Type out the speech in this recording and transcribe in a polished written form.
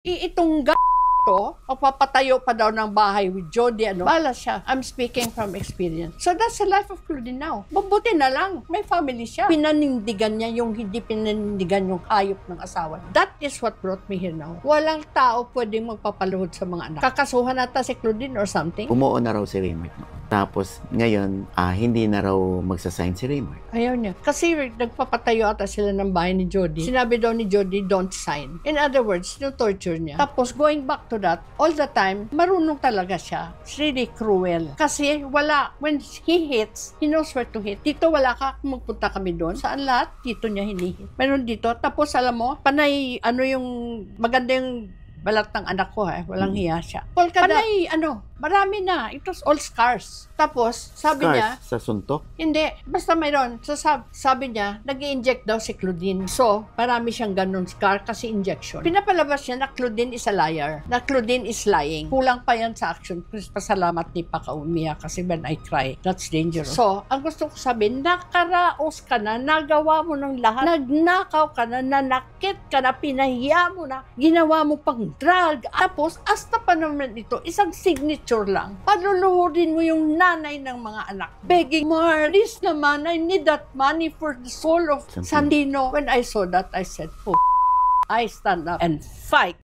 Itong to, papatayo pa daw ng bahay with Jody, bala siya. I'm speaking from experience. So that's the life of Claudine now. Mabuti na lang, may family siya. Pinanindigan niya yung hindi pinanindigan yung hayop ng asawa. That is what brought me here now. Walang tao pwedeng magpapaluhod sa mga anak. Kakasuhan nata si Claudine or something. Umuo na raw si Raymond. Tapos, ngayon, hindi na raw magsasign si Raymond. Ayaw niya. Kasi nagpapatayo ata sila ng bahay ni Jody. Sinabi daw ni Jody, don't sign. In other words, torture niya. Tapos, going back to that, all the time, marunong talaga siya. It's really cruel. Kasi wala, when he hits, he knows where to hit. Dito wala ka, magpunta kami doon. Saan lahat? Dito niya hinihit. Meron dito. Tapos, alam mo, panay, yung maganda yung balat ng anak ko, walang hiya siya. Panay, marami na. It was all scars. Tapos, sabi Scars niya, sa suntok? hindi, basta mayroon. So, sabi niya, nag-i-inject daw si Claudine. So, marami siyang ganun scar kasi injection. Pinapalabas niya na Claudine is a liar. Na Claudine is lying. Kulang pa yan sa action. Pasalamat ni Pakaumiya kasi when I cry, that's dangerous. So, ang gusto ko sabihin, nakaraos ka na, nagawa mo ng lahat, nagnakaw ka na, nanakit ka na, pinahiya mo na, ginawa mo pang drug. Tapos, hasta pa naman ito, isang signature lang. Paluluhurin mo yung nanay ng mga anak. Begging, Mar, please naman, I need that money for the soul of Sandino. When I saw that, I said, oh, I stand up and fight.